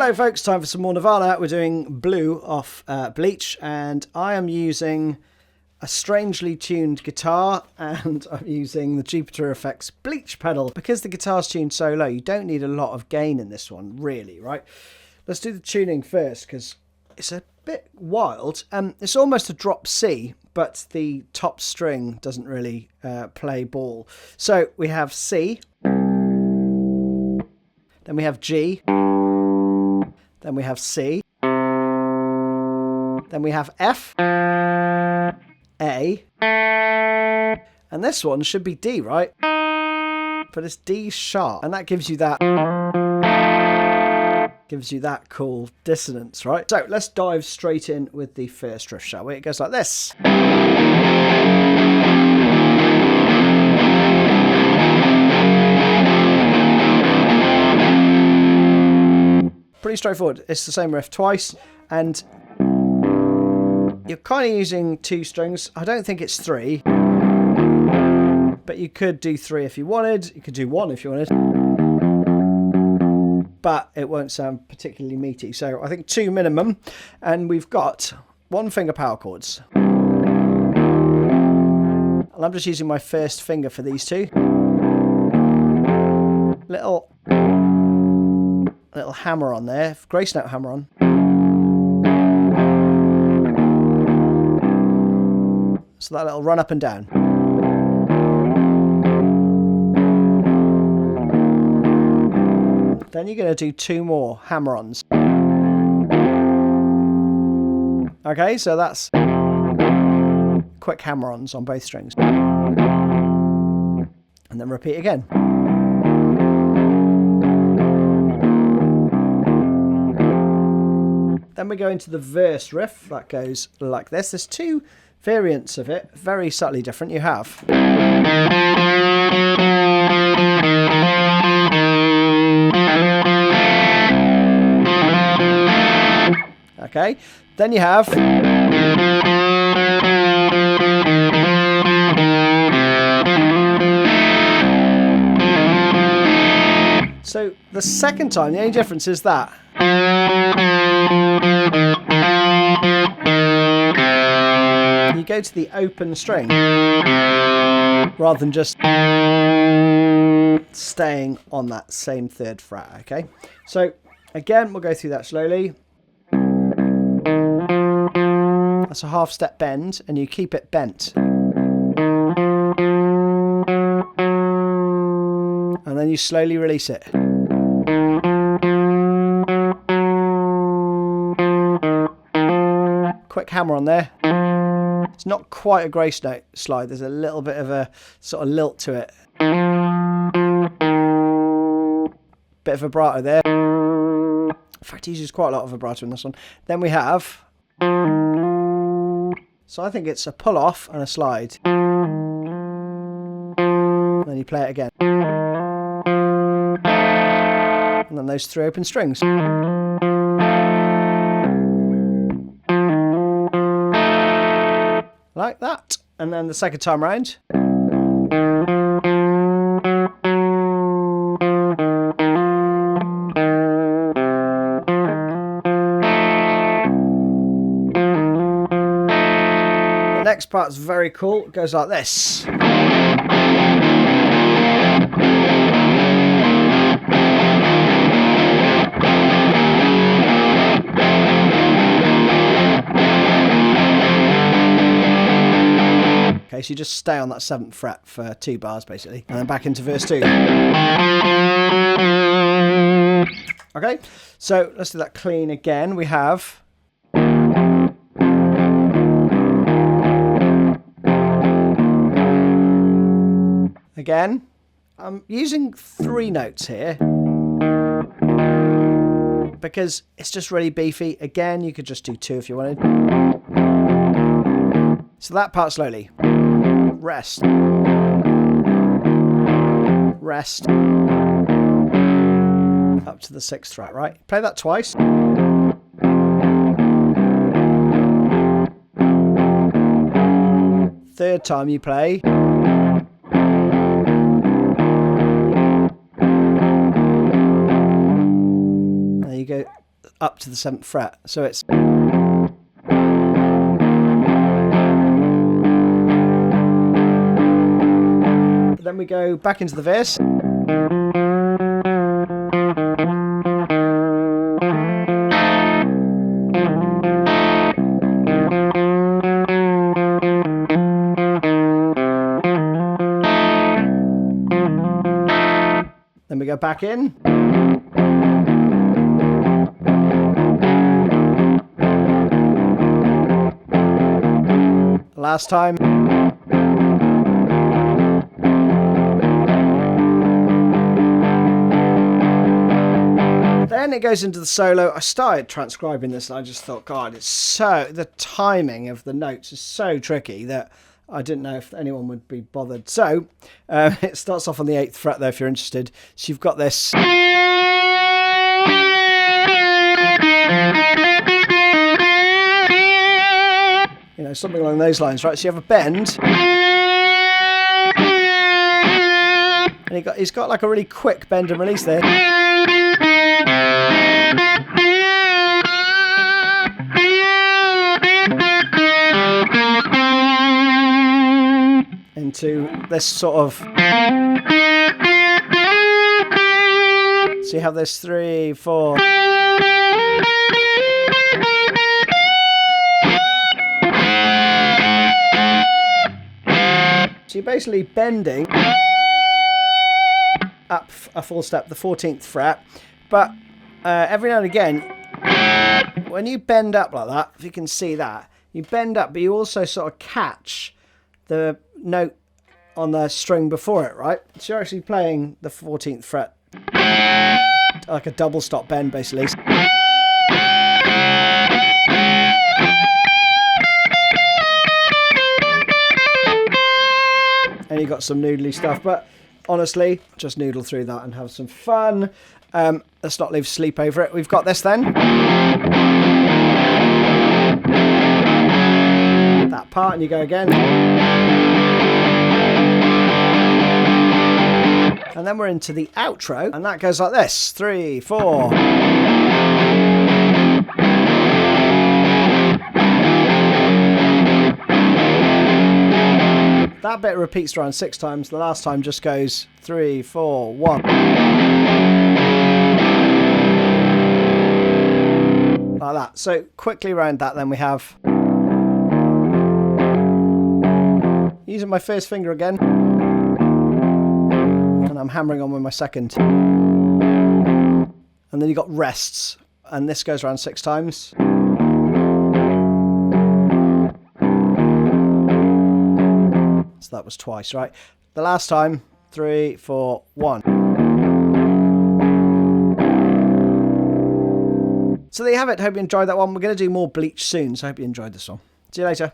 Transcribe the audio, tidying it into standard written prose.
Hello folks, time for some more Nirvana. We're doing Blue off Bleach, and I am using a strangely tuned guitar, and I'm using the Jupiter Effects Bleach pedal. Because the guitar's tuned so low, you don't need a lot of gain in this one, really, right? Let's do the tuning first, because it's a bit wild. It's almost a drop C, but the top string doesn't really play ball. So we have C, then we have G, then we have C, then we have F, A, and this one should be D, right? But it's D sharp, and that gives you that cool dissonance, right? So let's dive straight in with the first riff, shall we? It goes like this. Pretty straightforward. It's the same riff twice, and you're kind of using two strings. I don't think it's three, but you could do three if you wanted. You could do one if you wanted, but it won't sound particularly meaty. So I think two minimum, and we've got one finger power chords. And I'm just using my first finger for these two. Little hammer on there, grace note hammer on. So that little run up and down. Then you're going to do two more hammer-ons. Okay, so that's quick hammer-ons on both strings. And then repeat again. Then we go into the verse riff. That goes like this. There's two variants of it, very subtly different. You have okay, then you have so the second time, the only difference is that you go to the open string rather than just staying on that same third fret, okay? So again, we'll go through that slowly. That's a half step bend, and you keep it bent. And then you slowly release it. Quick hammer on there. It's not quite a grace note slide. There's a little bit of a sort of lilt to it. Bit of vibrato there. In fact, he uses quite a lot of vibrato in this one. Then we have, so I think it's a pull off and a slide. And then you play it again. And then those three open strings. Like that. And then the second time round. The next part's very cool. It goes like this. Okay, so you just stay on that 7th fret for 2 bars basically, and then back into verse 2. Okay, so let's do that clean again. We have again, I'm using 3 notes here because it's just really beefy. Again, you could just do 2 if you wanted. So that part slowly. Rest. Rest. Up to the 6th fret, right? Play that twice. Third time you play. There you go. up to the 7th fret. So it's... Then we go back into the verse. Then we go back in. Last time. Then it goes into the solo. I started transcribing this and I just thought, God, it's so... The timing of the notes is so tricky that I didn't know if anyone would be bothered. So it starts off on the 8th fret there if you're interested. So you've got this... You know, something along those lines, right? So you have a bend. And he's got like a really quick bend and release there. Into this sort of... So you have this 3, 4... So you're basically bending up a full step, the 14th fret, but every now and again, when you bend up like that, if you can see that, you bend up, but you also sort of catch the note on the string before it, right? So you're actually playing the 14th fret, like a double stop bend, basically. And you got some noodly stuff, but honestly, just noodle through that and have some fun. Let's not leave sleep over it. We've got this then. That part, and you go again. And then we're into the outro, and that goes like this. 3, 4. That bit repeats around 6 times. The last time just goes 3, 4, 1. Like that. So quickly around that then we have... Using my first finger again. And I'm hammering on with my second. And then you've got rests. And this goes around 6 times. So that was twice, right? The last time, 3, 4, 1. So there you have it. Hope you enjoyed that one. We're going to do more Bleach soon, so I hope you enjoyed this one. See you later.